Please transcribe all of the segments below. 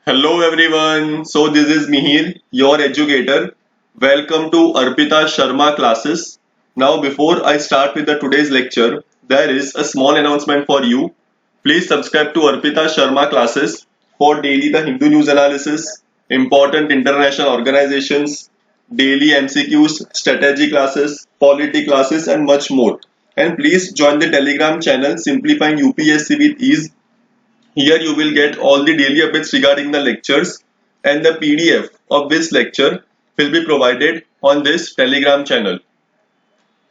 Hello everyone. So this is Mihir, your educator. Welcome to Arpita Sharma classes. Now before I start with the today's lecture, there is a small announcement for you. Please subscribe to Arpita Sharma classes for daily the Hindu news analysis, important international organizations, daily MCQs, strategy classes, polity classes and much more. And please join the Telegram channel Simplifying UPSC with Ease. Here you will get all the daily updates regarding the lectures, and the PDF of this lecture will be provided on this Telegram channel.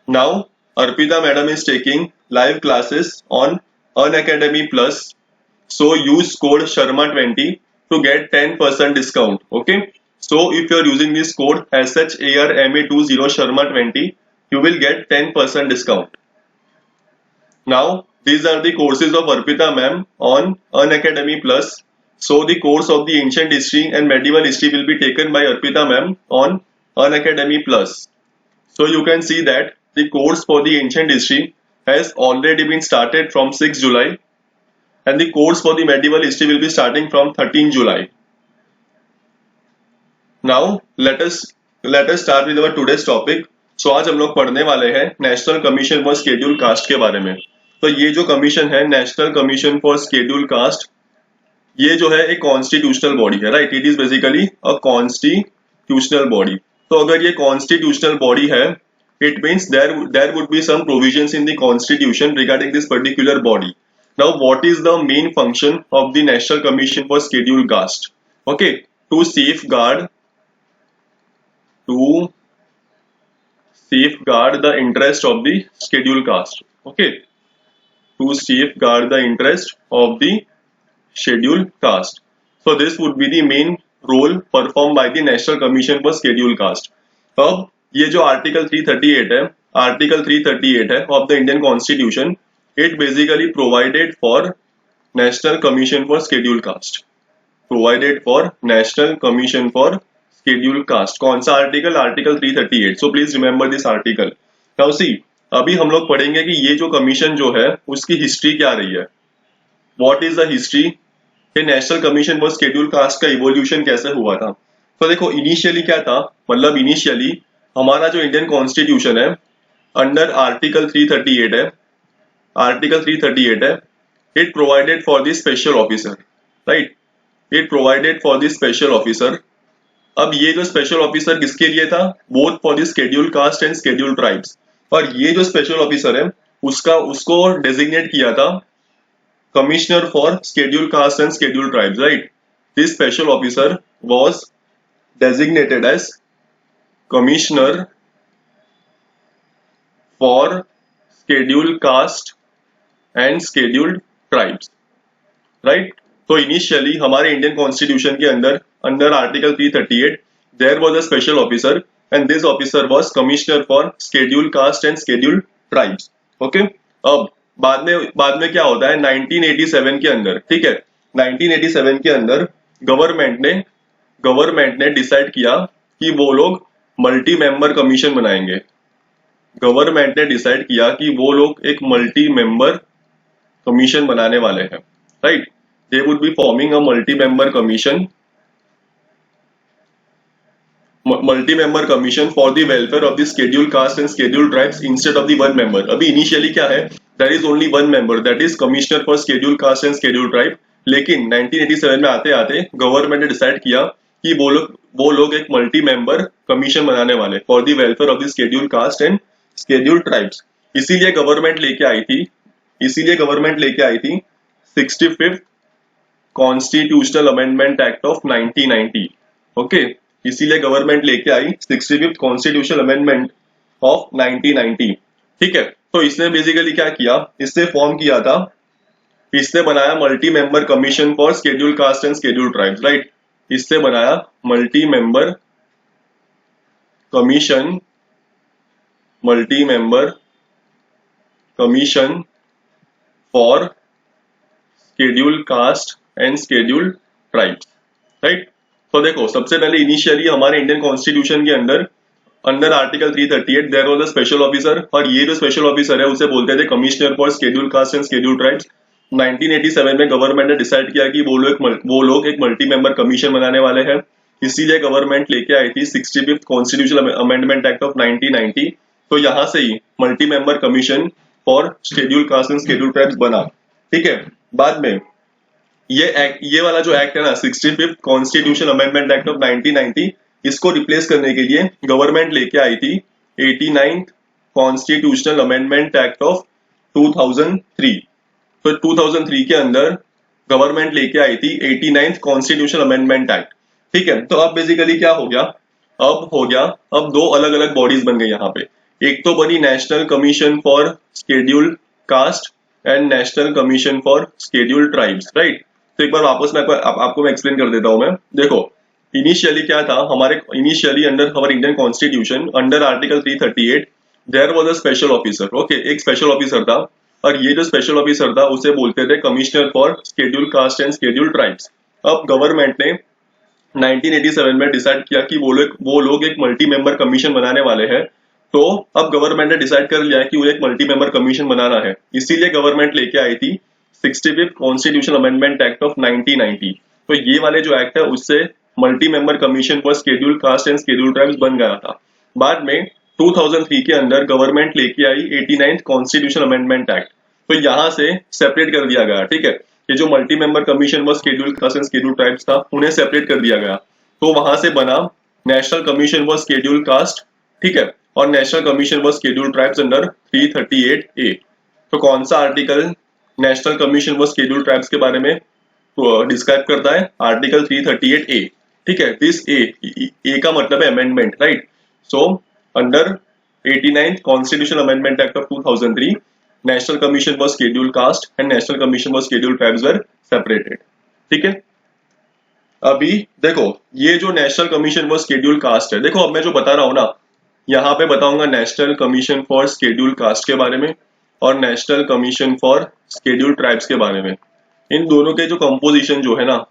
Now, Arpita madam is taking live classes on Unacademy Plus. So use code Sharma20 to get 10% discount. Okay. So if you are using this code as such ARMA20 Sharma20, you will get 10% discount. Now, these are the courses of Arpita ma'am on Unacademy Plus. So, the course of the ancient history and medieval history will be taken by Arpita ma'am on Unacademy Plus. So, you can see that the course for the ancient history has already been started from 6 July, and the course for the medieval history will be starting from 13 July. Now, let us start with our today's topic. So, आज हम लोग पढ़ने वाले हैं national commission for schedule caste के बारे में. तो ये जो कमीशन है national commission for schedule caste, ये जो है एक कॉन्स्टिट्यूशनल बॉडी है, right. It is basically a constitutional body. तो अगर ये कॉन्स्टिट्यूशनल बॉडी है, it means there would be some provisions in the constitution regarding this particular body. Now what is the main function of the national commission for schedule caste? Okay, to safeguard the interest of the scheduled caste. Okay, to safeguard the interest of the scheduled caste. So this would be the main role performed by the National Commission for Scheduled Caste. अब ये जो article 338 है of the Indian Constitution, it basically provided for National Commission for Scheduled Caste. Provided for National Commission for Scheduled Caste. कौन सा article? Article 338. So please remember this article. Now see, अभी हम लोग पढ़ेंगे कि ये जो कमीशन जो है उसकी हिस्ट्री क्या रही है. What is the history? ये national commission for schedule caste का इवोल्यूशन कैसे हुआ था. तो देखो इनिशियली क्या था, मतलब इनिशियली हमारा जो इंडियन कॉन्स्टिट्यूशन है अंडर आर्टिकल 338 है, आर्टिकल 338 है, it provided for the special officer, right. It provided for the special officer. अब ये जो स्पेशल ऑफिसर किसके लिए था? Both for the schedule caste and schedule tribes. और ये जो स्पेशल ऑफिसर है उसको डेजिग्नेट किया था commissioner for schedule caste and schedule tribes, right. This special officer was designated as commissioner for schedule caste and schedule tribes, right. तो initially हमारे Indian constitution के अंदर article 338 there was a special officer and this officer was commissioner for schedule caste and schedule tribes. Okay. अब बाद में क्या होता है 1987 के अंदर, ठीक है, 1987 के अंदर गवर्नमेंट ने डिसाइड किया कि वो लोग मल्टी मेंबर कमीशन बनाएंगे. गवर्नमेंट ने डिसाइड किया कि वो लोग एक मल्टी मेंबर कमीशन बनाने वाले हैं, right. They would be forming a multi-member commission for the welfare of the scheduled caste and scheduled tribes instead of the one member. अभी initially क्या है, there is only one member, that is commissioner for scheduled caste and scheduled tribe. लेकिन 1987 में आते आते government ने decide किया कि वो लोग एक मल्टी मेंबर कमीशन बनाने वाले for the welfare of the schedule caste and schedule tribes. इसीलिए गवर्नमेंट लेके आई थी 65th constitutional amendment act of 1990. Okay, इसीलिए गवर्नमेंट लेके आई 65th कॉन्स्टिट्यूशनल अमेंडमेंट ऑफ 1990. ठीक है. तो इसने बेसिकली क्या किया, इससे फॉर्म किया था, इसने बनाया multi member commission for schedule caste and schedule tribes, right. इससे बनाया multi member commission for schedule caste and schedule tribes, right. तो देखो सबसे पहले इनिशियली हमारे इंडियन कॉन्स्टिट्यूशन के अंदर article 338 there was a special officer, और ये जो स्पेशल ऑफिसर है उसे बोलते थे commissioner for schedule caste and schedule tribes. 1987 में गवर्नमेंट ने डिसाइड किया कि वो लोग एक मल्टी मेंबर कमीशन बनाने वाले हैं, इसीलिए गवर्नमेंट लेके आई थी 65th constitutional amendment act of 1990। तो यहाँ से ही multi member commission for schedule caste and schedule tribes बना। ठीक है, बाद में ये वाला जो एक्ट है ना 65th constitution amendment act of 1990, इसको रिप्लेस करने के लिए गवर्नमेंट लेके आई थी 89th constitutional amendment act of 2003। तो 2003 के अंदर गवर्नमेंट लेके आई थी 89th कॉन्स्टिट्यूशनल अमेंडमेंट एक्ट। ठीक है, तो अब बेसिकली क्या हो गया, अब दो अलग अलग बॉडीज बन गई यहाँ पे। एक तो बनी national commission for schedule caste and national commission for schedule tribes, right. तो एक बार वापस में आपको मैं एक्सप्लेन कर देता हूं। मैं देखो इनिशियली क्या था, इनिशियली अंडर हमारे Indian constitution under article 338 there was a special officer. Okay, एक स्पेशल ऑफिसर था, और ये जो स्पेशल ऑफिसर था उसे बोलते थे commissioner for schedule caste and schedule tribes. अब गवर्नमेंट ने 1987 में डिसाइड किया कि वो लोग एक मल्टी मेंबर कमीशन बनाने वाले हैं। तो अब गवर्नमेंट ने डिसाइड कर लिया कि वो एक मल्टी मेंबर कमीशन बनाना है, इसीलिए गवर्नमेंट लेके आई थी 65th constitution amendment act of 1990। तो ये वाले जो एक्ट है उससे multi member commission for schedule caste and schedule tribes बन गया था। बाद में 2003 के अंदर गवर्नमेंट लेके आई 89th कॉन्स्टिट्यूशन अमेंडमेंट एक्ट। तो यहाँ से सेपरेट कर दिया गया। ठीक है, ये जो multi member commission for schedule caste and schedule tribes था उन्हें सेपरेट कर दिया गया। तो वहां से बना national commission for schedule caste, ठीक है, और national commission for schedule tribes under 338A। तो कौन सा article national commission for schedule tribes के बारे में डिस्क्राइब करता है? Article 338A। ठीक है, दिस ए का मतलब है amendment, right. So under 89th constitution amendment act of 2003 national commission for schedule caste and national commission for schedule tribes were separated. ठीक है, अभी देखो ये जो national commission for schedule caste है, देखो अब मैं जो बता रहा हूं ना, यहाँ पे बताऊंगा national commission for schedule caste के बारे में और national commission for schedule tribes के बारे में। इन दोनों के जो कंपोजिशन जो है ना,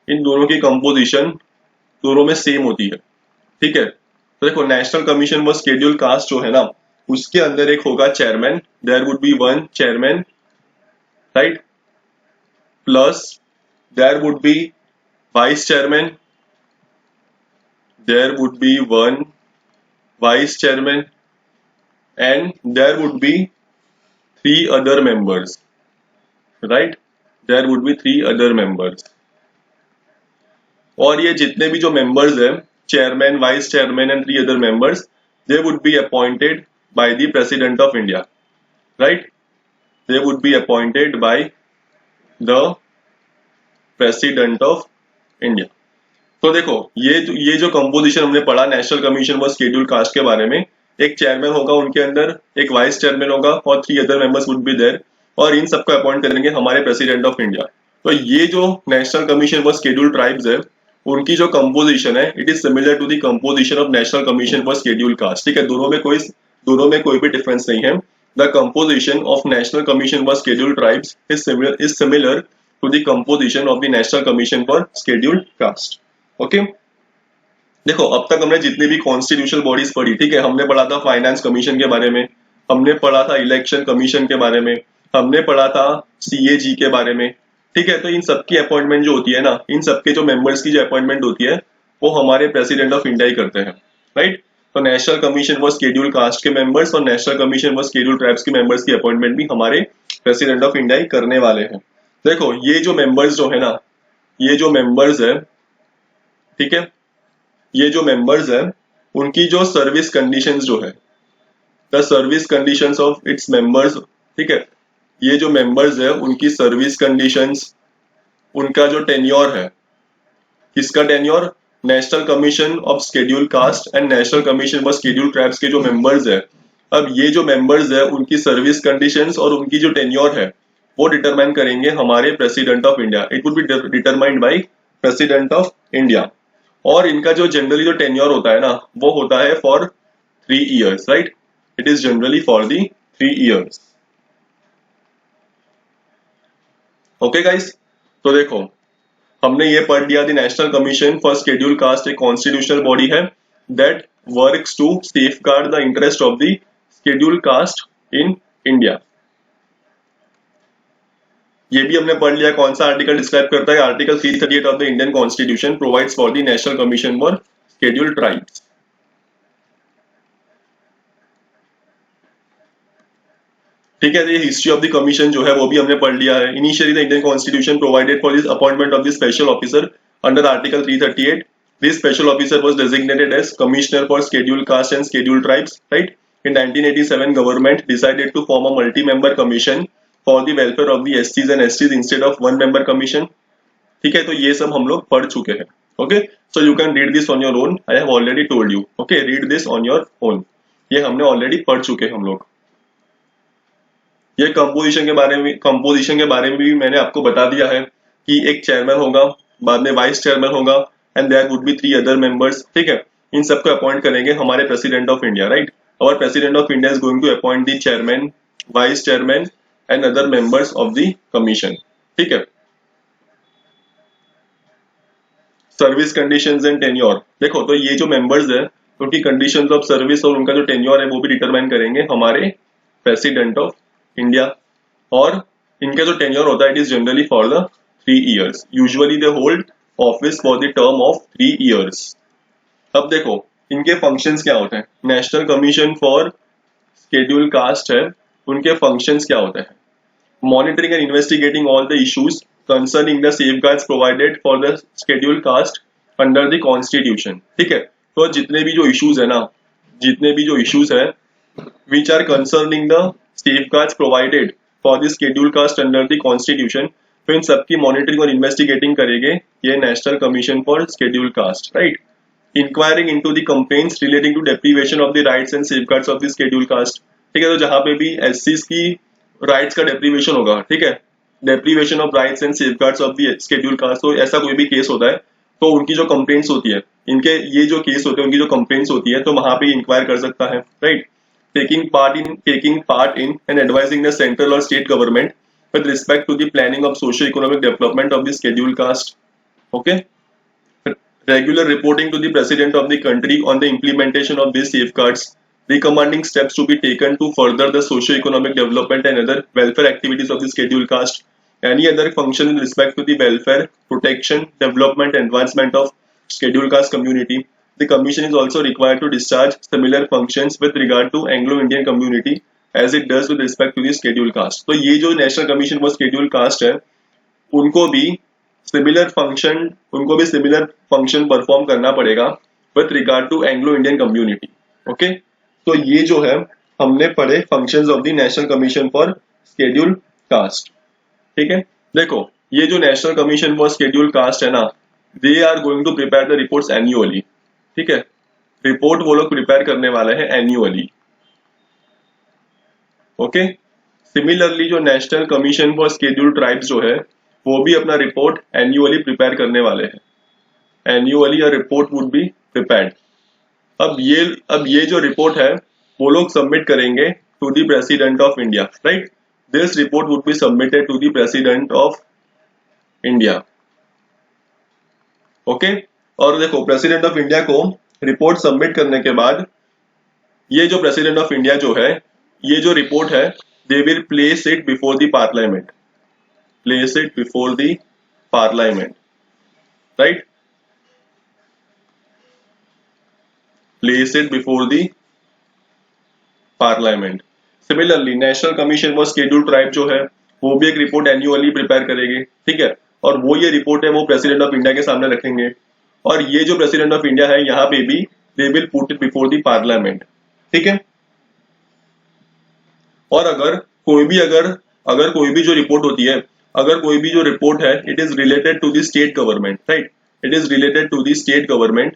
इन दोनों की कंपोजिशन दोनों में सेम होती है। ठीक है, तो देखो national commission for schedule caste जो है ना, उसके अंदर एक होगा chairman, there would be one chairman, right, plus there would be vice chairman, there would be one vice chairman, and there would be 3 other members, right, there would be 3 other members। और ये जितने भी जो members है, chairman, vice chairman and 3 other members, they would be appointed by the president of India, right, they would be appointed by the president of India। तो देखो ये जो कंपोजिशन हमने पढ़ा national commission for schedule caste के बारे में, एक चेयरमैन होगा उनके अंदर, एक वाइस चेयरमैन होगा और 3 other members would be there, और इन सबको अपॉइंट करेंगे हमारे प्रेसिडेंट ऑफ इंडिया। तो ये जो national commission for schedule tribes है, उनकी जो कंपोजिशन है it is similar to the composition of national commission for schedule caste. ठीक है, दोनों में कोई भी डिफरेंस नहीं है। The composition of national commission for schedule tribes is similar to the composition of the national commission for schedule caste. Okay, देखो अब तक हमने जितनी भी कॉन्स्टिट्यूशनल बॉडीज पढ़ी, ठीक है, हमने पढ़ा था फाइनेंस कमीशन के बारे में, हमने पढ़ा था इलेक्शन कमीशन के बारे में, हमने पढ़ा था CAG के बारे में। ठीक है, तो इन सबकी अपॉइंटमेंट जो होती है ना, इन सबके जो मेंबर्स की जो अपॉइंटमेंट होती है वो हमारे प्रेसिडेंट ऑफ इंडिया ही करते हैं, राइट। तो national commission for schedule caste के मेंबर्स और national commission for schedule tribes के मेंबर्स की अपॉइंटमेंट भी हमारे प्रेसिडेंट ऑफ इंडिया ही करने वाले हैं। देखो ये जो मेंबर्स जो है ना, ये जो मेंबर्स है, ठीक है, ये जो मेंबर्स है उनकी जो सर्विस कंडीशंस जो है, the service conditions of its members, ठीक है, ये जो मेंबर्स है उनकी सर्विस कंडीशंस, उनका जो टेन्योर है, किसका tenure, national commission of schedule caste and national commission for schedule tribes के जो मेंबर्स है, अब ये जो मेंबर्स है उनकी सर्विस कंडीशंस और उनकी जो टेन्योर है वो डिटरमाइन करेंगे हमारे president of India. It would be determined by president of India. और इनका जो जनरली जो टेन्योर होता है ना, वो होता है for 3 years, right, it is generally for the 3 years। Okay guys, तो देखो हमने ये पढ़ लिया, the national commission for schedule caste एक कॉन्स्टिट्यूशनल बॉडी है that works to safeguard the interest of the schedule caste in India. ये भी हमने पढ़ लिया कौन सा आर्टिकल डिस्क्राइब करता है, article 338 of the Indian constitution provides for the national commission for scheduled tribes. ठीक है, ये हिस्ट्री ऑफ द कमीशन जो है वो भी हमने पढ़ लिया है। Initially the Indian constitution provided for this appointment of the special officer under article 338। This special officer was designated as commissioner for scheduled caste and scheduled tribes, right. In 1987 government decided to form a multi-member commission for the welfare of the SCs and STs instead of one member commission। ठीक है, तो ये सब हम लोग पढ़ चुके हैं। Okay, so you can read this on your own, I have already told you. Okay, read this on your own, ये हमने ऑलरेडी पढ़ चुके हैं हम लोग। ये कंपोजिशन के बारे में भी मैंने आपको बता दिया है कि एक चेयरमैन होगा, बाद में वाइस चेयरमैन होगा and there would be 3 other members. ठीक है, इन सबको अपॉइंट करेंगे हमारे president of India, right. Our President of India is going to appoint the chairman, vice chairman and other members of the commission। ठीक है, service conditions and tenure, देखो तो ये जो मेंबर्स है उनकी कंडीशंस ऑफ सर्विस और उनका जो टेन्योर है वो भी डिटरमाइन करेंगे हमारे प्रेसिडेंट ऑफ इंडिया। और इनका जो टेन्योर होता है it is generally for the 3 years। Usually they hold office for the term of 3 years। अब देखो इनके फंक्शंस क्या होते हैं। National commission for schedule caste है, उनके फंक्शंस क्या होते हैं, monitoring and investigating all the issues concerning the safeguards provided for the schedule caste under the constitution. ठीक है, तो जितने भी जो इश्यूज है ना, जितने भी जो इश्यूज है which are concerning the safeguards provided for the schedule caste under the constitution, तो इन सबकी मॉनिटरिंग और इन्वेस्टिगेटिंग करेंगे ये national commission for schedule caste, right. Inquiring into the complaints relating to deprivation of the rights and safeguards of the schedule caste. ठीक है, तो जहां पे भी एससीज की राइट्स का डेप्रीवेशन होगा, ठीक है, deprivation of rights and safeguards of the schedule cast, तो ऐसा कोई भी केस होता है तो उनकी जो कंप्लेंट्स होती है, इनके ये जो केस होते हैं उनकी जो कंप्लेंट्स होती है तो वहां पे इंक्वायर कर सकता है, right. Taking part in and advising the central और state government with respect to the planning of socio economic development of the schedule caste. Okay, regular reporting to the president of the country on the implementation of these safeguards, recommending steps to be taken to further the socio-economic development and other welfare activities of the scheduled caste, any other function in respect to the welfare, protection, development and advancement of scheduled caste community। The commission is also required to discharge similar functions with regard to Anglo-Indian community as it does with respect to the scheduled caste। तो ये जो national commission for schedule caste है उनको भी similar function perform करना पड़ेगा with regard to Anglo Indian community. Okay, तो ये जो है हमने पढ़े functions of the national commission for schedule caste. ठीक है, देखो ये जो national commission for schedule caste है ना, they are going to prepare the reports annually. ठीक है, रिपोर्ट वो लोग प्रिपेयर करने वाले हैं एन्युअली। ओके, सिमिलरली जो national commission for schedule tribes जो है वो भी अपना रिपोर्ट एन्युअली प्रिपेयर करने वाले हैं। Annually a report would be prepared. अब ये जो रिपोर्ट है वो लोग सबमिट करेंगे to the president of India, right. This report would be submitted to the president of India. Okay, और देखो प्रेसिडेंट ऑफ इंडिया को रिपोर्ट सबमिट करने के बाद ये जो प्रेसिडेंट ऑफ इंडिया जो है, ये जो रिपोर्ट है they will place it before the parliament, place it before the parliament, right, place it before the parliament। Similarly national commission for schedule tribe जो है वो भी एक रिपोर्ट एन्युअली प्रिपेयर करेगी। ठीक है, और वो ये रिपोर्ट है वो प्रेसिडेंट ऑफ इंडिया के सामने रखेंगे, और ये जो प्रेसिडेंट ऑफ इंडिया है यहाँ पे भी they will put it before the parliament. ठीक है, और अगर कोई भी जो रिपोर्ट होती है, अगर कोई भी जो रिपोर्ट है it is related to the state government, right, it is related to the state government,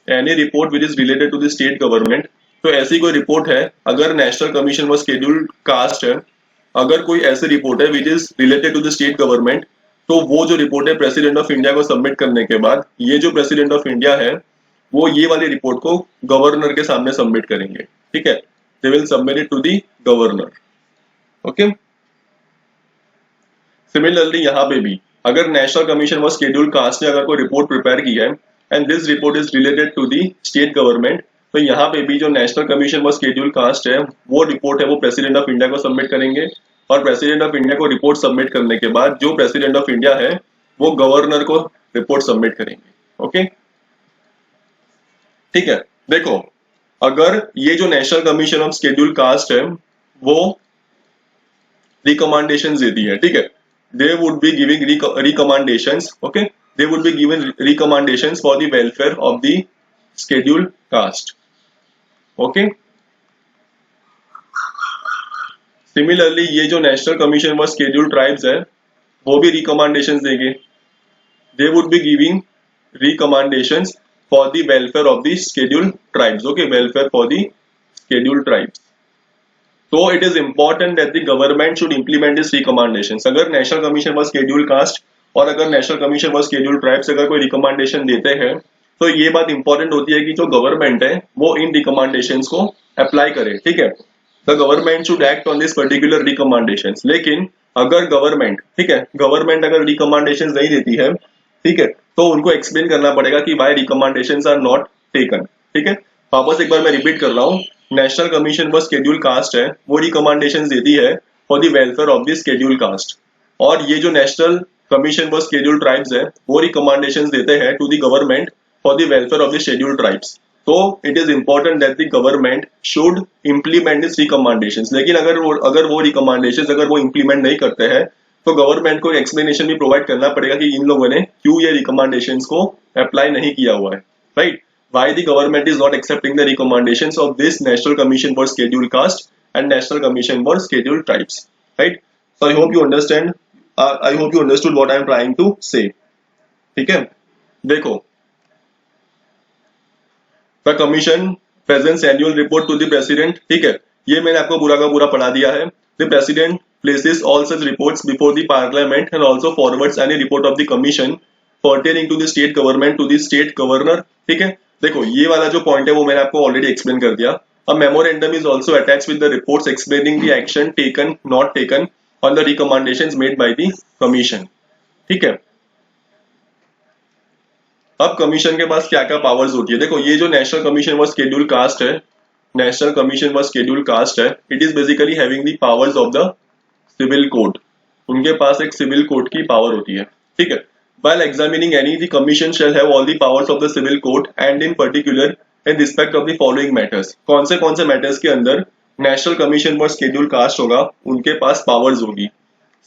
any report which is related to the state government, तो ऐसी कोई रिपोर्ट है अगर national commission for scheduled caste है, अगर कोई ऐसी रिपोर्ट है which is related to the state government, तो वो जो रिपोर्ट है प्रेसिडेंट ऑफ इंडिया को सबमिट करने के बाद ये जो प्रेसिडेंट ऑफ इंडिया है वो ये वाली रिपोर्ट को गवर्नर के सामने सबमिट करेंगे। ठीक है, they will submit it to the governor. Okay, similarly यहाँ पे भी अगर national commission for schedule caste ने अगर कोई रिपोर्ट प्रिपेयर की है and this report is related to the state government, तो यहाँ पे भी जो national commission for schedule caste है वो रिपोर्ट है वो प्रेसिडेंट ऑफ इंडिया को सबमिट करेंगे, और प्रेसिडेंट ऑफ इंडिया को रिपोर्ट सबमिट करने के बाद जो प्रेसिडेंट ऑफ इंडिया है वो गवर्नर को रिपोर्ट सबमिट करेंगे। ओके, ठीक है। देखो, अगर ये जो national commission of schedule caste है वो रिकमेंडेशंस देती है, ठीक है, they would be giving recommendations, okay, they would be given recommendations for the welfare of the schedule caste. Okay, similarly ये जो national commission for schedule tribes है वो भी रिकमेंडेशंस देंगे, they would be giving recommendations for the welfare of the scheduled tribes, okay, welfare for the scheduled tribes. So it is important that the government should implement these recommendations. अगर national commission for schedule caste और अगर national commission for schedule tribes अगर कोई recommendation देते हैं तो ये बात इंपॉर्टेंट होती है कि जो गवर्नमेंट है वो इन रिकमेंडेशंस को अप्लाई करे, ठीक है। The government should act on this particular recommendations. लेकिन अगर गवर्नमेंट, ठीक है, गवर्नमेंट अगर रिकमेंडेशंस नहीं देती है, ठीक है, तो उनको एक्सप्लेन करना पड़ेगा कि why recommendations are not taken, ठीक है। वापस एक बार मैं रिपीट कर रहा हूँ, national commission for schedule caste है वो रिकमेंडेशंस देती है for the welfare of the schedule caste, और ये जो national commission for schedule tribes है वो रिकमेंडेशंस देते हैं to the government for the welfare of the schedule tribes. तो it is important that the government should implement this recommendations. लेकिन अगर वो रिकमेंडेशंस अगर वो इम्प्लीमेंट नहीं करते हैं तो गवर्नमेंट को एक्सप्लेनेशन भी प्रोवाइड करना पड़ेगा कि इन लोगों ने क्यों ये रिकमेंडेशंस को अप्लाई नहीं किया हुआ है, right. Why the government is not accepting the recommendations of this national commission for schedule caste and national commission for schedule tribes, right. So I hope you understand, I hope you understood what I am trying to say, ठीक है। देखो, the commission presents annual report to the president, ठीक है, ये मैंने आपको पूरा का पूरा पढ़ा दिया है। The president places all such reports before the parliament and also forwards any report of the commission pertaining to the state government to the state governor, ठीक है। देखो, ये वाला जो पॉइंट है वो मैंने आपको ऑलरेडी एक्सप्लेन कर दिया। A memorandum is also attached with the reports explaining the action taken, not taken on the recommendations made by the commission, ठीक है। अब कमीशन के पास क्या क्या पावर्स होती है, देखो, ये जो national commission for schedule caste है, national commission for schedule caste है, it is basically having the powers of the civil code. उनके पास एक सिविल कोड की पावर होती है, ठीक है। While examining any, the commission shall have all the powers of the civil code and in particular in respect of the following matters. कौन से मैटर्स के अंदर national commission for schedule caste होगा, उनके पास पावर्स होगी।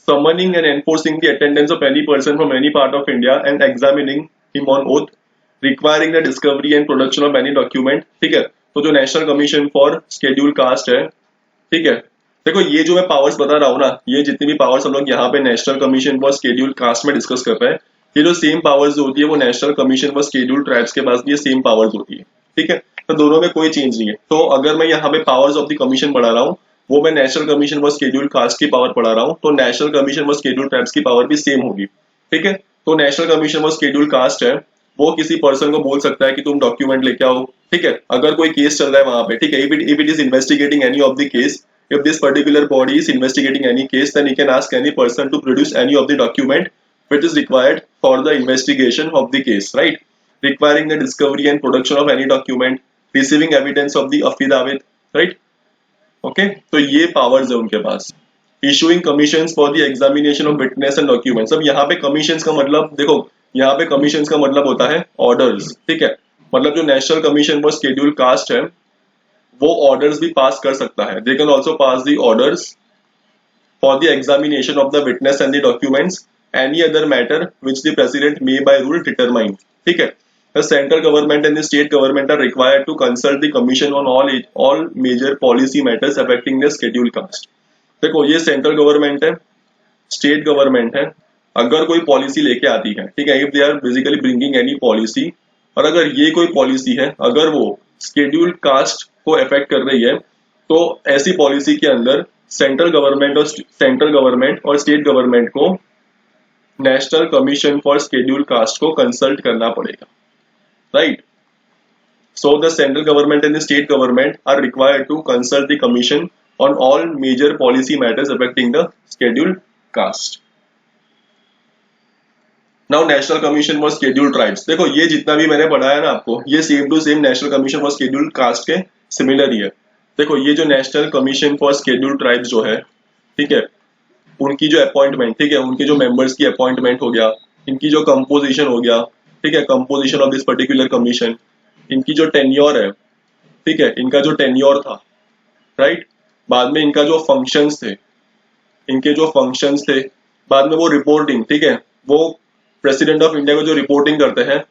Summoning and enforcing the attendance of any person from any part of India and examining him on oath, requiring the discovery and production of any document, ठीक है। तो जो national commission for schedule caste है, ठीक है, देखो, ये जो मैं पावर्स बता रहा हूँ ना, ये जितनी भी पावर्स हम लोग यहाँ पे national commission for schedule caste में डिस्कस कर रहे हैं, ये जो सेम पावर्स जो होती है वो national commission for schedule tribes के पास भी ये सेम पावर्स होती है, ठीक है। तो दोनों में कोई चेंज नहीं है। तो अगर मैं यहाँ पे पावर्स ऑफ द कमीशन पढ़ा रहा हूँ वो मैं national commission for schedule caste की पावर पढ़ा रहा हूँ, तो national commission for schedule tribes की पावर भी सेम होगी, ठीक है। तो national commission for schedule caste है वो किसी पर्सन को बोल सकता है कि तुम डॉक्यूमेंट लेके आओ, ठीक है। अगर कोई केस चल रहा है वहां पे, ठीक है, if it is investigating any of the case, if this particular body is investigating any case, then he can ask any person to produce any of the document which is required for the investigation of the case, right, requiring the discovery and production of any document, receiving evidence of the affidavit, right, okay। तो ये powers है उनके पास। issuing commissions for the examination of witness and documents। अब यहाँ पे commissions का मतलब, देखो, यहाँ पे commissions का मतलब होता है orders, ठीक है। मतलब जो national commission for schedule caste है वो ऑर्डर्स भी पास कर सकता है। They can also pass the orders for the examination of the witness and the documents, any other matter which the president may by rule determine, ठीक है। The central government and the state government are required to consult the commission on all major policy matters affecting the schedule caste. देखो, ये central government है, state government है, अगर कोई policy लेके आती है, ठीक है, if they are basically bringing any policy, और अगर ये कोई पॉलिसी है अगर वो शेड्यूल कास्ट को अफेक्ट कर रही है, तो ऐसी पॉलिसी के अंदर सेंट्रल गवर्नमेंट और स्टेट गवर्नमेंट को national commission for schedule caste को कंसल्ट करना पड़ेगा, right. So the central government and the state government are required to consult the commission on all major policy matters affecting the schedule caste. Now national commission for schedule tribes, देखो, ये जितना भी मैंने पढ़ाया ना आपको, ये same to same national commission for schedule caste के सिमिलर ही है। देखो, ये जो national commission for schedule tribes जो है, ठीक है, उनकी जो अपॉइंटमेंट, ठीक है, उनके जो मेंबर्स की अपॉइंटमेंट हो गया, इनकी जो कंपोजिशन हो गया, ठीक है, composition of this particular commission, इनकी जो टेन्योर है, ठीक है, इनका जो टेन्योर था, राइट, बाद में इनका जो फंक्शंस थे, इनके जो फंक्शंस थे, बाद में वो रिपोर्टिंग, ठीक है, वो प्रेसिडेंट ऑफ इंडिया को जो रिपोर्टिंग करते हैं,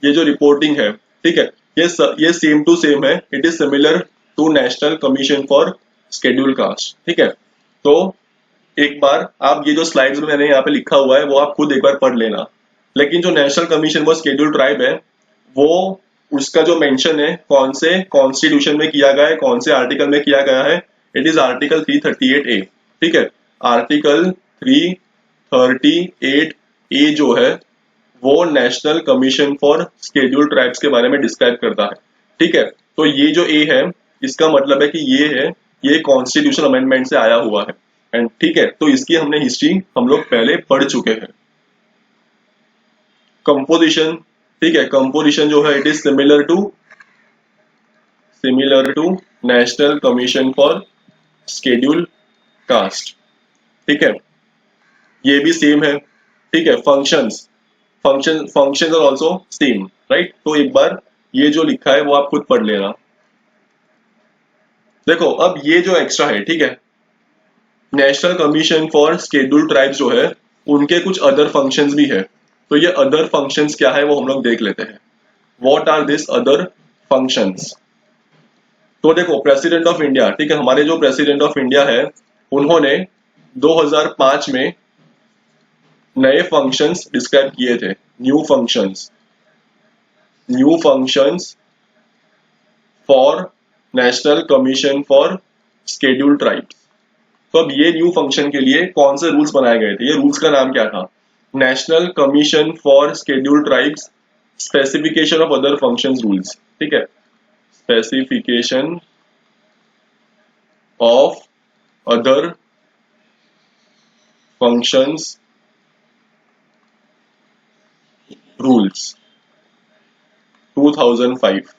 ये जो रिपोर्टिंग है, ठीक है, ये सेम टू सेम है, it is similar to national commission for schedule caste, ठीक है। तो एक बार आप ये जो स्लाइड्स में मैंने यहाँ पे लिखा हुआ है वो आप खुद एक बार पढ़ लेना। लेकिन जो national commission for schedule tribe है, वो उसका जो मेंशन है कौन से कॉन्स्टिट्यूशन में किया गया है, कौन से आर्टिकल में किया गया है, इट इज आर्टिकल 338A, ठीक है। आर्टिकल 338A जो है वो national commission for schedule tribes के बारे में डिस्क्राइब करता है, ठीक है। तो ये जो ए है, इसका मतलब है कि ये है, ये कॉन्स्टिट्यूशन अमेंडमेंट से आया हुआ है, एंड ठीक है, तो इसकी हमने हिस्ट्री हम लोग पहले पढ़ चुके हैं। कंपोजिशन, ठीक है, कंपोजिशन जो है it is similar to national commission for schedule caste, ठीक है, ये भी सेम है, ठीक है। Functions are also same, right. तो एक बार ये जो लिखा है वो आप खुद पढ़ लेना। देखो अब ये जो एक्स्ट्रा है, ठीक है, national commission for schedule tribes जो है उनके कुछ अदर फंक्शंस भी है। तो ये अदर फंक्शंस क्या है वो हम लोग देख लेते हैं। What are this other functions? तो देखो प्रेसिडेंट ऑफ इंडिया, ठीक है, हमारे जो प्रेसिडेंट ऑफ इंडिया है उन्होंने 2005 में नए फंक्शंस डिस्क्राइब किए थे, new functions for national commission for schedule tribes. तो अब ये न्यू फंक्शन के लिए कौन से रूल्स बनाए गए थे? ये रूल्स का नाम क्या था? National commission for schedule tribes specification of other functions rules, ठीक है, specification of other functions rules 2005।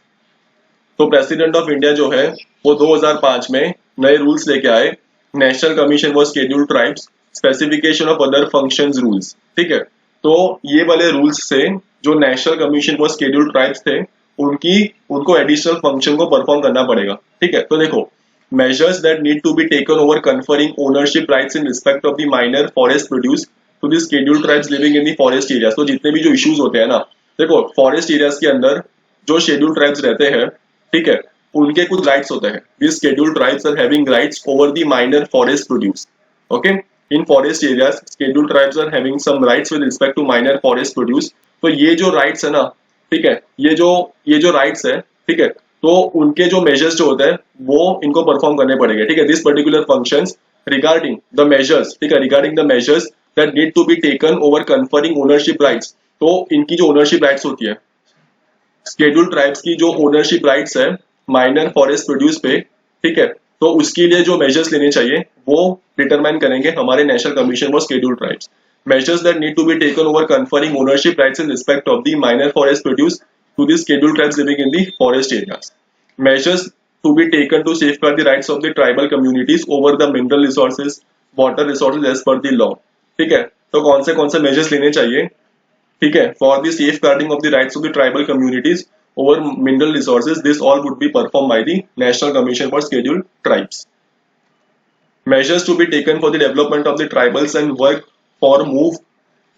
तो प्रेसिडेंट ऑफ इंडिया जो है वो 2005 में नए रूल्स लेके आए, national commission for schedule tribes specification of other functions rules, ठीक है। तो ये वाले रूल्स से जो national commission for schedule tribes थे उनको एडिशनल फंक्शन को परफॉर्म करना पड़ेगा, ठीक है। तो देखो measures that need to be taken over conferring ownership rights in respect of the minor forest produce to the scheduled tribes living in the forest areas। तो जितने भी जो इश्यूज होते हैं ना, देखो फॉरेस्ट एरियाज के अंदर जो शेड्यूल ट्राइब्स रहते हैं, ठीक है, उनके कुछ राइट्स होते हैं। This schedule tribes are having rights over the minor forest produce, okay. In forest areas schedule tribes are having some rights with respect to minor forest produce. तो ये जो राइट्स है ना, ठीक है, ये जो राइट्स है, ठीक है, तो उनके जो मेजर्स जो होते हैं वो इनको परफॉर्म करने पड़ेंगे, ठीक है। This particular functions regarding the measures, ठीक है, regarding the measures that need to be taken over conferring ownership rights. तो इनकी जो ओनरशिप राइट्स होती है, शेड्यूल ट्राइब्स की जो ओनरशिप राइट्स है माइनर फॉरेस्ट प्रोड्यूस पे, ठीक है, तो उसके लिए जो मेजर्स लेने चाहिए वो डिटरमाइन करेंगे हमारे national commission for schedule tribes. Measures that need to be taken over conferring ownership rights in respect of the minor forest produce to the scheduled tribes living in the forest areas. Measures to be taken to safeguard the rights of the tribal communities over the mineral resources, water resources as per the law, ठीक है। तो कौन से measures लेने चाहिए, ठीक है, for the safeguarding of the rights of the tribal communities over mineral resources, this all would be performed by the National Commission for Scheduled Tribes. Measures to be taken for the development of the tribals and work for move,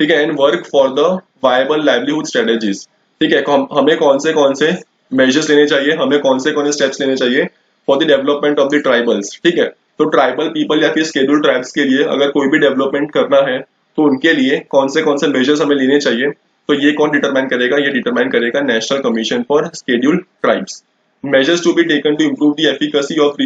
ठीक है, and work for the viable livelihood strategies, ठीक है। हमें कौन से measures लेने चाहिए, हमें कौन से स्टेप्स लेने चाहिए for the development of the tribals, ठीक है। तो ट्राइबल पीपल या फिर शेड्यूल ट्राइब्स के लिए अगर कोई भी डेवलपमेंट करना है तो उनके लिए कौन से मेजर्स हमें लेने चाहिए, तो ये कौन डिटरमाइन करेगा? ये डिटरमाइन करेगा national commission for schedule tribes. Measures to be taken to improve the efficacy of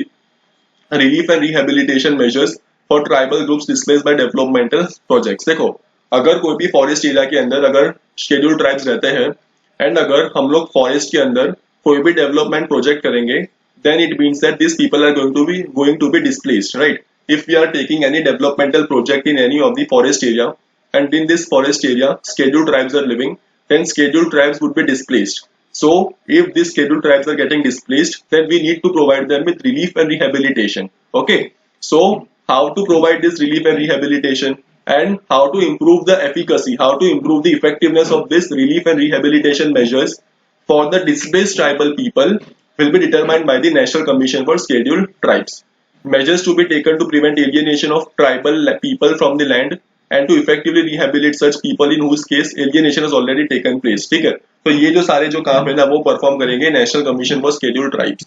relief and rehabilitation measures for tribal groups displaced by developmental projects. देखो अगर कोई भी फॉरेस्ट एरिया के अंदर अगर शेड्यूल ट्राइब्स रहते हैं एंड अगर हम लोग फॉरेस्ट के अंदर कोई भी डेवलपमेंट प्रोजेक्ट करेंगे, then it means that this people are going to be displaced, right. If we are taking any developmental project in any of the forest area and in this forest area scheduled tribes are living, then scheduled tribes would be displaced. So if these scheduled tribes are getting displaced, then we need to provide them with relief and rehabilitation, okay. So how to provide this relief and rehabilitation, and how to improve the efficacy, how to improve the effectiveness of this relief and rehabilitation measures for the displaced tribal people will be determined by the National Commission for Scheduled Tribes. Measures to be taken to prevent alienation of tribal people from the land and to effectively rehabilitate such people in whose case alienation has already taken place. ठीक है, तो ये जो सारे जो काम है ना वो परफॉर्म करेंगे national commission for scheduled tribes.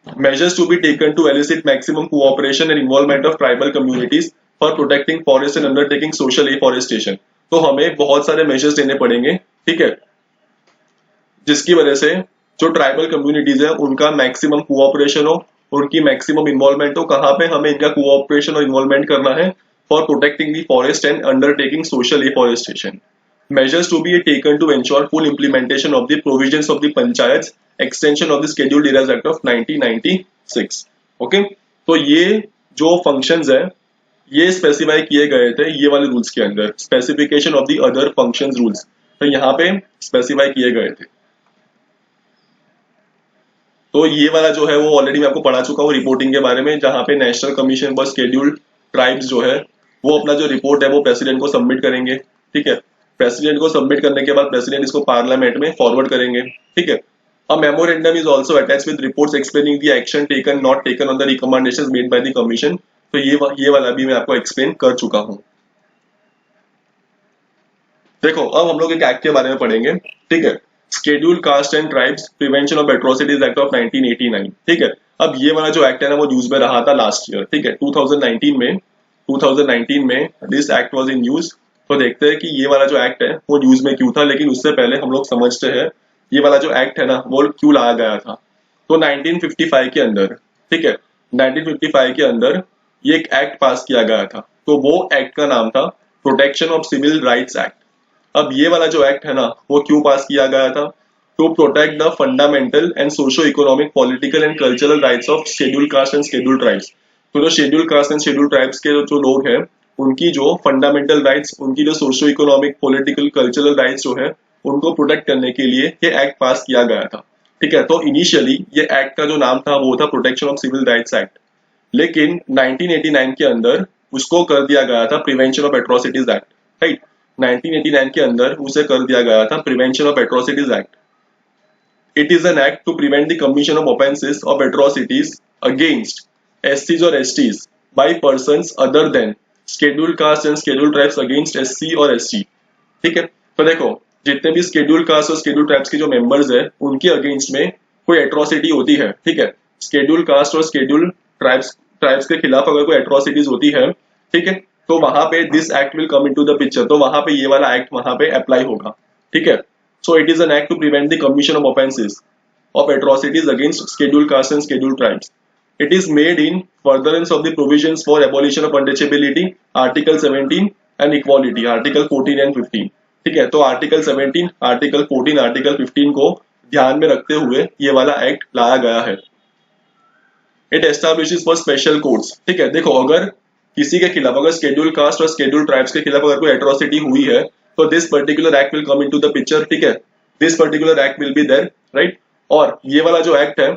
Measures to be taken to elicit maximum cooperation and involvement of tribal communities for protecting forests and undertaking social afforestation. तो हमें बहुत सारे measures लेने पड़ेंगे, ठीक है, जिसकी वजह से जो ट्राइबल कम्युनिटीज है उनका मैक्सिमम कोऑपरेशन हो, उनकी मैक्सिमम इन्वॉल्वमेंट हो. कहाँ पे हमें इनका कोऑपरेशन और इन्वॉल्वमेंट करना है? For protecting the forest and undertaking social afforestation. Measures to be taken to ensure full implementation of the provisions of the Panchayats extension of the Scheduled Areas Act of 1996. Okay, तो ये जो functions है ये specify किए गए थे ये वाले रूल्स के अंदर. Specification of the other functions rules तो यहाँ पे स्पेसिफाई किए गए थे. तो ये वाला जो है वो ऑलरेडी मैं आपको पढ़ा चुका हूँ रिपोर्टिंग के बारे में, जहाँ पे national commission for scheduled tribes जो है वो अपना जो रिपोर्ट है वो प्रेसिडेंट को सबमिट करेंगे. ठीक है, प्रेसिडेंट को सबमिट करने के बाद प्रेसिडेंट इसको पार्लियामेंट में फॉरवर्ड करेंगे. ठीक है, अ memorandum is also attached with reports explaining the action taken not taken on the recommendations made by the commission. तो ये वाला भी मैं आपको एक्सप्लेन कर चुका हूँ. देखो अब हम लोग एक एक्ट के बारे में पढ़ेंगे. ठीक है, scheduled caste and tribes prevention of atrocities act of 1989. ठीक है, अब ये वाला जो एक्ट है ना वो यूज में रहा था लास्ट ईयर. ठीक है, 2019 में this act was in use. तो देखते हैं कि ये वाला जो एक्ट है वो न्यूज में क्यों था, लेकिन उससे पहले हम लोग समझते हैं ये वाला जो एक्ट है ना वो क्यों लाया गया था. तो 1955 के अंदर, ठीक है, 1955 के अंदर ये एक एक्ट पास किया गया था. तो वो एक्ट का नाम था protection of civil rights act. अब ये वाला जो एक्ट है ना वो क्यों पास किया गया था? To protect the fundamental and socio economic political and cultural rights of scheduled caste and scheduled tribes. तो जो scheduled caste and scheduled tribes के जो लोग हैं उनकी जो फंडामेंटल राइट्स, उनकी जो socio economic political cultural rights जो है उनको प्रोटेक्ट करने के लिए ये एक्ट पास किया गया था. ठीक है, तो इनिशियली ये एक्ट का जो नाम था वो था protection of civil rights act, लेकिन 1989 के अंदर उसको कर दिया गया था prevention of atrocities act. Right, 1989 के अंदर उसे कर दिया गया था prevention of atrocities act. It is an act to prevent the commission of offences of atrocities against एससीज और STs by persons other than scheduled caste and scheduled tribes against SC और एसटी. ठीक है, तो देखो जितने भी शेड्यूल्ड कास्ट और शेड्यूल्ड ट्राइब्स के जो मेंबर्स है उनके अगेंस्ट में कोई एट्रोसिटी होती है. ठीक है, शेड्यूल्ड कास्ट और शेड्यूल्ड ट्राइब्स के खिलाफ अगर कोई एट्रोसिटीज होती है, ठीक है, तो वहां पे this act will come into the picture. तो वहां पे ये वाला एक्ट वहां पे अप्लाई होगा. ठीक है, so it is an act to prevent the commission of offences of atrocities against scheduled caste and scheduled tribes. It is made in furtherance of the provisions for abolition of untouchability, Article 17 and equality, Article 14 and 15. ठीक है, तो Article 17, Article 14, Article 15 को ध्यान में रखते हुए ये वाला एक्ट लाया गया है. It establishes for special courts. ठीक है, देखो अगर किसी के खिलाफ, अगर शेड्यूल्ड कास्ट और शेड्यूल्ड ट्राइब्स के खिलाफ अगर कोई एट्रोसिटी हुई है तो this particular act will come into the picture. ठीक है, this particular act will be there. Right, और ये वाला जो एक्ट है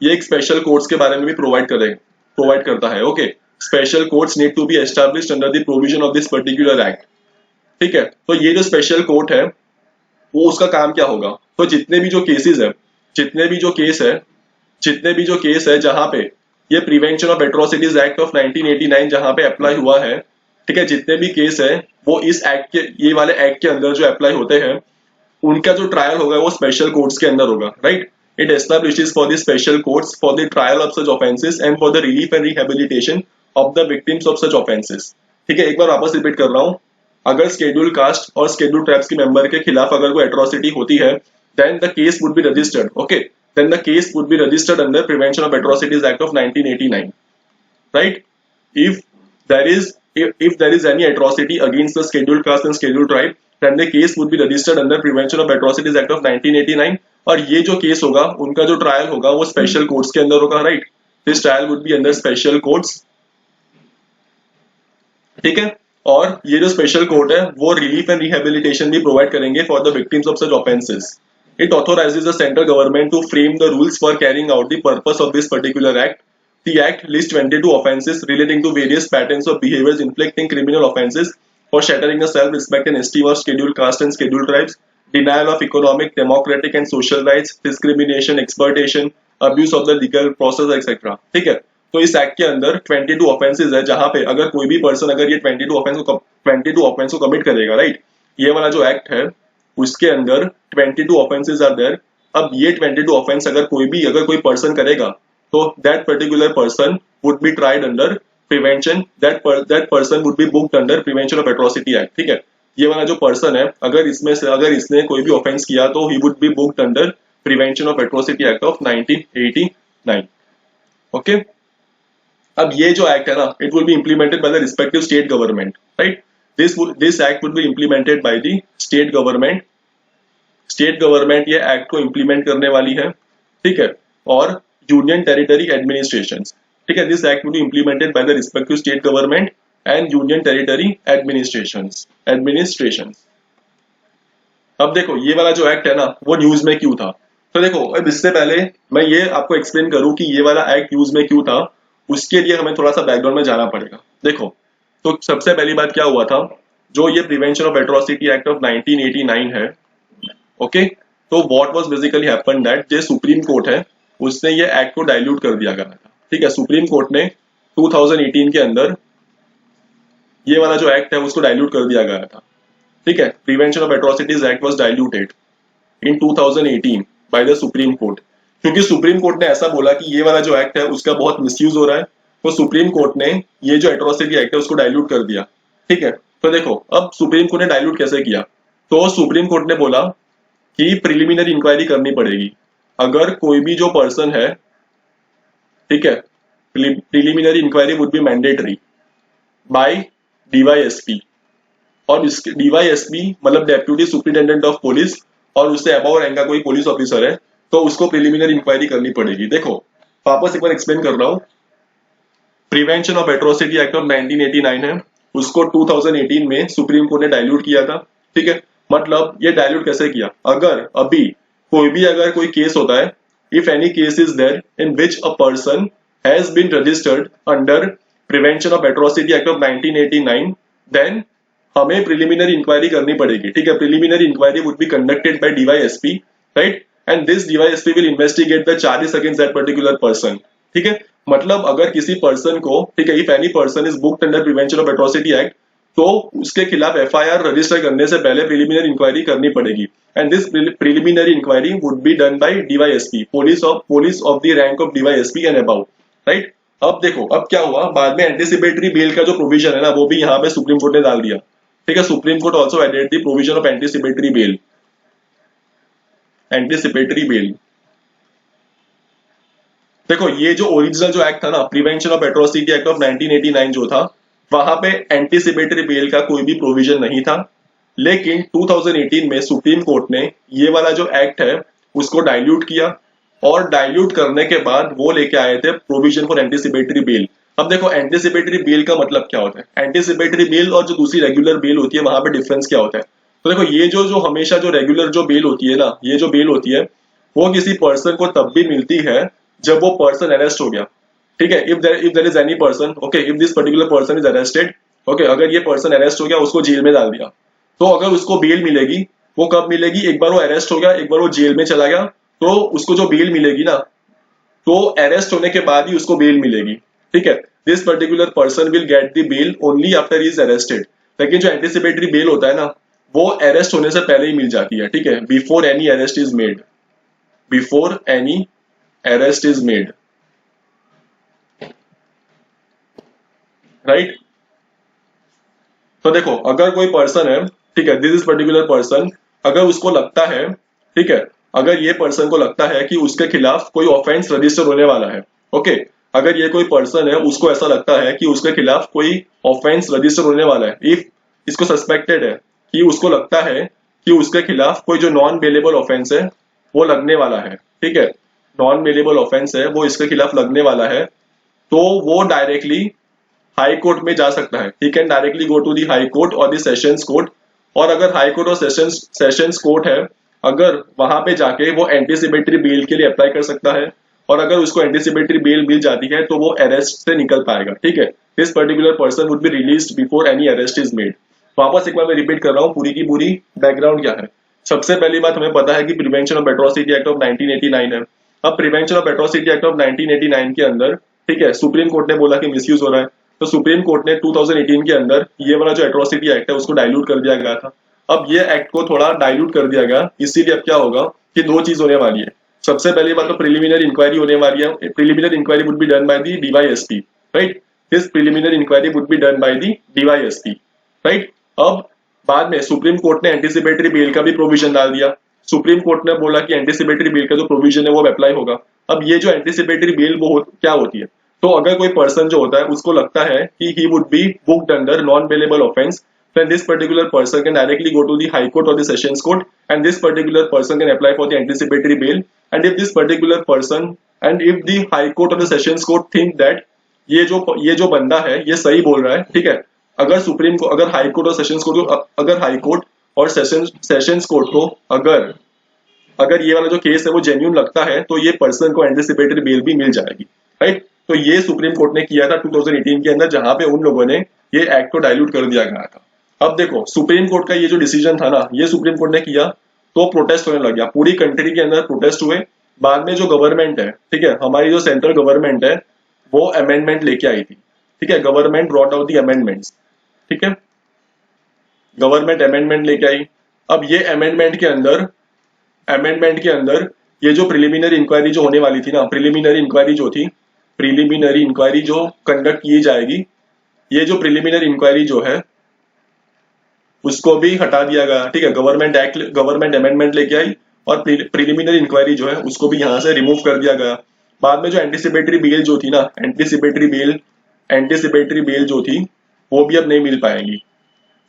ये एक स्पेशल कोर्ट्स के बारे में भी प्रोवाइड करता है. Okay, special courts need to be established under the provision of this particular act. ठीक है, तो ये जो स्पेशल कोर्ट है वो उसका काम क्या होगा? तो जितने भी जो केस है जहां पे ये prevention of atrocities act of 1989 जहां पे अप्लाई हुआ है, ठीक है, जितने भी केस है वो इस एक्ट के, ये वाले एक्ट के अंदर जो अप्लाई होते हैं उनका जो ट्रायल होगा वो स्पेशल कोर्ट्स के अंदर होगा. Right, it establishes for the special courts for the trial of such offences and for the relief and rehabilitation of the victims of such offences. ठीक है, एक बार वापस रिपीट कर रहा हूँ. अगर शेड्यूल्ड कास्ट और शेड्यूल्ड ट्राइब्स के मेंबर के खिलाफ अगर कोई एट्रोसिटी होती है then the case would be registered. Okay, then the case would be registered under Prevention of Atrocities Act of 1989. Right, if there is any atrocity against the scheduled caste and scheduled tribe, then the case would be registered under Prevention of Atrocities Act of 1989. और ये जो case होगा उनका जो trial होगा वो special courts के अंदर होगा. Right, this trial would be under special courts. ठीक है, और ये जो स्पेशल कोर्ट है वो रिलीफ एंड रिहेबिलिटेशन भी प्रोवाइड करेंगे for the victims of such offences. It authorizes the central government to frame the rules for carrying out the purpose of this particular act. The Act lists 22 offences relating to various patterns of behaviours inflicting criminal offences for shattering the self-respect and esteem of scheduled caste and scheduled tribes, denial of economic, democratic and social rights, discrimination, exploitation, abuse of the legal process, etc. ठीक है, तो इस act के अंदर 22 offences है, जहां पे अगर कोई भी पर्सन अगर ये 22 ऑफेंस को कमिट करेगा, राइट, ये वाला जो एक्ट है उसके अंदर 22 ऑफेंसेज आर देयर। अब ये 22 ऑफेंस अगर कोई पर्सन करेगा तो that particular person would be tried under prevention, that person would be booked under prevention of atrocity act. ठीक है, ये वाला जो पर्सन है अगर इसने कोई भी ऑफेंस किया तो he would be booked under prevention of atrocity act of 1989। Okay, अब ये जो एक्ट है ना, it will be implemented by the respective state government, right. This act would be implemented by the state government. State government ये act को implement करने वाली है, ठीक है, और यूनियन टेरिटरी एडमिनिस्ट्रेशन, ठीक है, this act would be implemented by the respective state government and union territory administration. अब देखो ये वाला जो एक्ट है ना वो न्यूज में क्यों था, तो देखो अब इससे पहले मैं ये आपको एक्सप्लेन करूं कि ये वाला एक्ट न्यूज में क्यों था, उसके लिए हमें थोड़ा सा बैकग्राउंड में जाना पड़ेगा। देखो, तो सबसे पहली बात क्या हुआ था, जो ये prevention of atrocity act of 1989 है, ओके, तो what was basically happened that जो सुप्रीम कोर्ट है उसने ये एक्ट को डाइल्यूट कर दिया गया था। ठीक है, सुप्रीम कोर्ट ने 2018 के अंदर ये वाला जो एक्ट है उसको डाइल्यूट कर दिया गया था। ठीक है, prevention of atrocities act was diluted in 2018 by the supreme court, क्योंकि सुप्रीम कोर्ट ने ऐसा बोला कि ये वाला जो एक्ट है उसका बहुत मिसयूज हो रहा है, तो सुप्रीम कोर्ट ने ये जो एट्रोसिटी एक्ट है उसको डाइल्यूट कर दिया। ठीक है, तो देखो अब सुप्रीम कोर्ट ने डाइल्यूट कैसे किया, तो सुप्रीम कोर्ट ने बोला कि प्रिलिमिनरी इंक्वायरी करनी पड़ेगी अगर कोई भी जो पर्सन है, ठीक है, preliminary inquiry would be mandatory by DYSP, और इसके डीवाईएसपी मतलब डेप्यूटी सुप्रिंटेंडेंट ऑफ पुलिस, और उससे अबव रैंक का कोई पुलिस ऑफिसर है तो उसको प्रिलिमिनरी इंक्वायरी करनी पड़ेगी। देखो वापस एक बार एक्सप्लेन कर रहा हूं, prevention of atrocity act of 1989 है, उसको 2018 में सुप्रीम कोर्ट ने डाइल्यूट किया था। ठीक है, मतलब ये डाइल्यूट कैसे किया, अगर अभी अगर कोई केस होता है, if any case is there in which a person has been registered under prevention of atrocity act of 1989, then हमें प्रिलिमिनरी इंक्वायरी करनी पड़ेगी। ठीक है, preliminary inquiry would be conducted by DYSP, right, and this DYSP will investigate the charges against that particular person. ठीक है, मतलब अगर किसी पर्सन को, ठीक है, if any person is booked under prevention of atrocity act, तो उसके खिलाफ एफआईआर रजिस्टर करने से पहले प्रिलिमिनरी इंक्वायरी करनी पड़ेगी, and this preliminary inquiry would be done by DYSP, police of the rank of DYSP and above, right. अब देखो अब क्या हुआ, बाद में एंटीसिपेटरी बेल का जो प्रोविजन है ना वो भी यहाँ पे सुप्रीम कोर्ट ने डाल दिया। ठीक है, supreme Court also added the provision of anticipatory bail, anticipatory bail. देखो ये जो ओरिजिनल जो एक्ट था ना, prevention of atrocity act of 1989 जो था, वहां पे एंटीसिपेटरी बेल का कोई भी प्रोविजन नहीं था, लेकिन 2018 में सुप्रीम कोर्ट ने ये वाला जो एक्ट है उसको डाइल्यूट किया, और डाइल्यूट करने के बाद वो लेके आए थे प्रोविजन फॉर एंटीसिपेटरी बेल। अब देखो एंटीसिपेटरी बेल का मतलब क्या होता है, एंटीसिपेटरी बेल और जो दूसरी रेगुलर बेल होती है वहां पे डिफरेंस क्या होता है, तो देखो ये जो हमेशा जो रेगुलर जो बेल होती है ना, ये जो बेल होती है वो किसी पर्सन को तब भी मिलती है जब वो पर्सन अरेस्ट हो गया। ठीक है, if there is any person, okay, if this particular person is arrested, okay, अगर ये पर्सन अरेस्ट हो गया उसको जेल में डाल दिया, तो अगर उसको बेल मिलेगी वो कब मिलेगी, एक बार वो अरेस्ट हो गया, एक बार वो जेल में चला गया, तो उसको जो बेल मिलेगी ना, तो अरेस्ट होने के बाद ही उसको बेल मिलेगी। ठीक है, this particular person will get the bail only after he is arrested, लेकिन जो एंटीसिपेटरी बेल होता है ना वो अरेस्ट होने से पहले ही मिल जाती है। ठीक है, before any arrest is made, before any arrest is made, right. तो देखो अगर कोई पर्सन है, ठीक है, दिस इज पर्टिकुलर पर्सन, अगर उसको लगता है, ठीक है, अगर ये पर्सन को लगता है कि उसके खिलाफ कोई ऑफेंस रजिस्टर होने वाला है, ओके, अगर ये कोई पर्सन है उसको ऐसा लगता है कि उसके खिलाफ कोई ऑफेंस रजिस्टर होने वाला है, इफ इसको सस्पेक्टेड है कि उसको लगता है कि उसके खिलाफ कोई जो नॉन बेलेबल ऑफेंस है वो लगने वाला है, ठीक है, नॉन बेलेबल ऑफेंस है वो इसके खिलाफ लगने वाला है, तो वो डायरेक्टली हाई कोर्ट में जा सकता है। He can directly go to the high court और दी सेशंस कोर्ट, और अगर हाई कोर्ट और सेशंस कोर्ट है, अगर वहां पे जाके वो एंटीसिपेटरी बेल के लिए अप्लाई कर सकता है, और अगर उसको एंटिसिपेटरी बेल मिल जाती है तो वो अरेस्ट से निकल पाएगा, ठीक है। This particular person would be released before any arrest is made. वापस एक बार मैं रिपीट कर रहा हूँ पूरी की पूरी बैकग्राउंड क्या है। सबसे पहली बात हमें पता है कि prevention of atrocity act of 1989 है। अब prevention of atrocity act of 1989 के अंदर, ठीक है, सुप्रीम कोर्ट ने बोला कि मिसयूज हो रहा है, तो सुप्रीम कोर्ट ने 2018 के अंदर ये वाला जो एट्रोसिटी एक्ट है उसको डाइल्यूट कर दिया गया था। अब ये एक्ट को थोड़ा डाइल्यूट कर दिया गया, इसीलिए अब क्या होगा कि दो चीज होने वाली है। सबसे पहली बात तो प्रिलिमिनरी इंक्वायरी होने वाली है। Preliminary inquiry would be done by the DYSP, right. This preliminary inquiry would be done by the DYSP, right. अब बाद में सुप्रीम कोर्ट ने एंटीसिपेटरी बेल का भी प्रोविजन डाल दिया। सुप्रीम कोर्ट ने बोला कि एंटीसिपेटरी बेल का जो प्रोविजन है वो अप्लाई होगा। अब ये जो एंटीसिपेटरी बेल वो क्या होती है, तो अगर कोई पर्सन जो होता है उसको लगता है कि he would be booked under non bailable offence, then this particular person can directly go to the high court or the sessions court and this particular person can apply for the anticipatory bail, and if this particular person and if the high court or the sessions court think that ये जो बंदा है ये सही बोल रहा है, ठीक है, अगर हाई कोर्ट और सेशंस कोर्ट को अगर हाई कोर्ट और सेशंस कोर्ट को अगर अगर ये वाला जो केस है वो जेन्यून लगता है तो ये पर्सन को एंटिसिपेटरी बेल भी मिल जाएगी, राइट। तो ये सुप्रीम कोर्ट ने किया था 2018 के अंदर, जहां पे उन लोगों ने ये एक्ट को डाइल्यूट कर दिया गया था। अब देखो सुप्रीम कोर्ट का ये जो डिसीजन था ना, ये सुप्रीम कोर्ट ने किया तो प्रोटेस्ट होने लग गया, पूरी कंट्री के अंदर प्रोटेस्ट हुए। बाद में जो गवर्नमेंट है, ठीक है, हमारी जो सेंट्रल गवर्नमेंट है वो अमेंडमेंट लेके आई थी, ठीक है, government brought out the amendments, ठीक है, गवर्नमेंट अमेंडमेंट लेके आई। अब ये अमेंडमेंट के अंदर ये जो प्रिलिमिनरी इंक्वायरी जो होने वाली थी ना, प्रिलिमिनरी इंक्वायरी जो कंडक्ट की जाएगी, ये जो प्रिलिमिनरी इंक्वायरी जो है उसको भी हटा दिया गया, ठीक है। गवर्नमेंट अमेंडमेंट लेके आई और प्रिलिमिनरी इंक्वायरी जो है उसको भी यहाँ से रिमूव कर दिया गया। बाद में जो एंटीसिपेटरी बेल जो थी ना, एंटीसिपेटरी बेल जो थी वो भी अब नहीं मिल पाएंगी,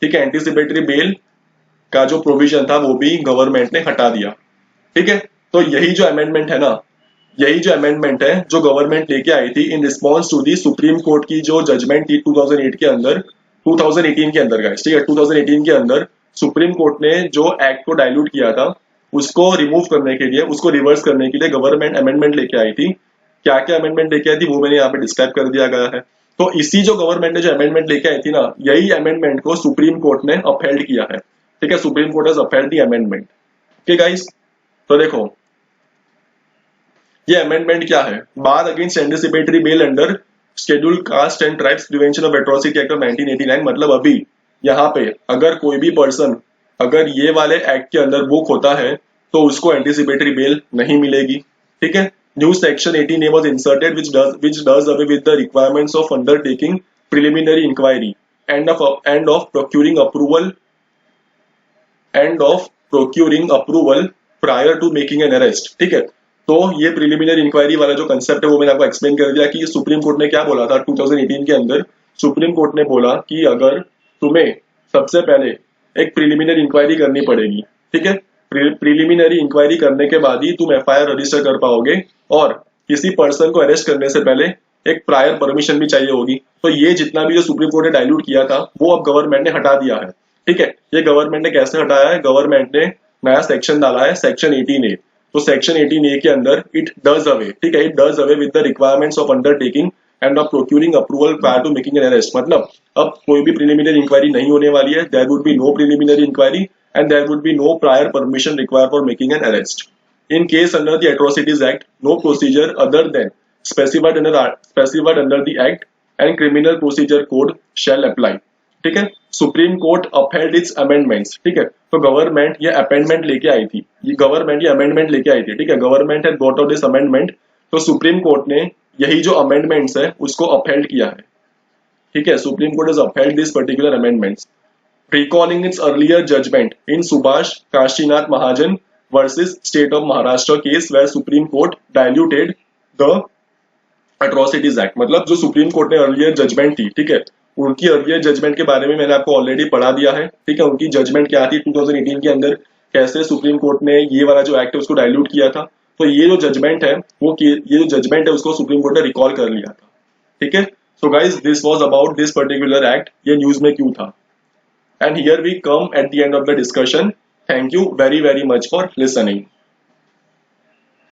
ठीक है। एंटीसिपेटरी बेल का जो प्रोविजन था वो भी गवर्नमेंट ने हटा दिया, ठीक है। तो यही जो अमेंडमेंट है जो गवर्नमेंट लेके आई थी in response to the supreme court की जो जजमेंट थी 2018 के अंदर गाइस, ठीक है, 2018 के अंदर सुप्रीम कोर्ट ने जो एक्ट को डाइल्यूट किया था उसको रिमूव करने के लिए, उसको रिवर्स करने के लिए गवर्नमेंट अमेंडमेंट लेके आई थी। क्या क्या अमेंडमेंट लेके आई थी वो मैंने यहाँ पे डिस्क्राइब कर दिया गया है। तो इसी जो गवर्नमेंट ने जो अमेंडमेंट लेके आई थी ना, यही अमेंडमेंट को सुप्रीम कोर्ट ने अपहेल्ड किया है, ठीक है। Supreme court has upheld the amendment, okay guys. तो देखो ये अमेंडमेंट क्या है, bar against anticipatory bail under schedule caste and tribes prevention of atrocity act of 1989। मतलब अभी यहाँ पे अगर कोई भी पर्सन अगर ये वाले एक्ट के अंदर बुक होता है तो उसको एंटिसिपेटरी बेल नहीं मिलेगी, ठीक है। New section 18A was inserted which does away with the requirements of undertaking preliminary inquiry and of procuring approval prior to making an arrest, ठीक है। तो ये प्रिलिमिनरी इंक्वायरी वाला जो कंसेप्ट है वो मैंने आपको एक्सप्लेन कर दिया कि सुप्रीम कोर्ट ने क्या बोला था 2018 के अंदर। सुप्रीम कोर्ट ने बोला कि अगर तुम्हें सबसे पहले एक प्रिलिमिनरी इंक्वायरी करनी पड़ेगी, ठीक है, प्रिलिमिनरी इंक्वायरी करने के बाद ही तुम एफआईआर रजिस्टर कर पाओगे और किसी पर्सन को अरेस्ट करने से पहले एक प्रायर परमिशन भी चाहिए होगी। तो ये जितना भी जो सुप्रीम कोर्ट ने डाइल्यूट किया था वो अब गवर्नमेंट ने हटा दिया है, ठीक है। ये गवर्नमेंट ने कैसे हटाया है, गवर्नमेंट ने नया सेक्शन डाला है, सेक्शन 18A। तो सेक्शन 18A के अंदर इट डज अवे, ठीक है, it does away with the requirements of undertaking and of procuring approval prior to making an arrest. मतलब अब कोई भी प्रिलिमिनरी इंक्वायरी नहीं होने वाली है, there would be no preliminary inquiry and there would be no prior permission required for making an arrest. In case under the Atrocities Act, no procedure other than specified under the Act and Criminal Procedure Code shall apply. ठीक है, supreme court upheld its amendments, ठीक है। तो government ये amendment लेके आई थी, ठीक है, government had brought out this amendment। तो सुप्रीम कोर्ट ने यही जो अमेंडमेंट्स है उसको upheld किया है, ठीक है। Supreme court has upheld this particular amendments, recalling its earlier judgment in Subhash Kashinath Mahajan versus State of Maharashtra case where Supreme Court diluted the Atrocities Act। मतलब जो सुप्रीम कोर्ट ने earlier judgement थी, ठीक है, उनकी earlier judgement के बारे में मैंने आपको ऑलरेडी पढ़ा दिया है, ठीक है। उनकी जजमेंट क्या थी 2018 के अंदर, कैसे सुप्रीम कोर्ट ने ये वाला जो एक्ट है उसको डाइल्यूट किया था। तो ये जो जजमेंट है उसको सुप्रीम कोर्ट ने रिकॉल कर लिया था, ठीक है। So guys this was about this particular act, ये न्यूज में क्यों था। And here we come at the end of the discussion. Thank you very much for listening.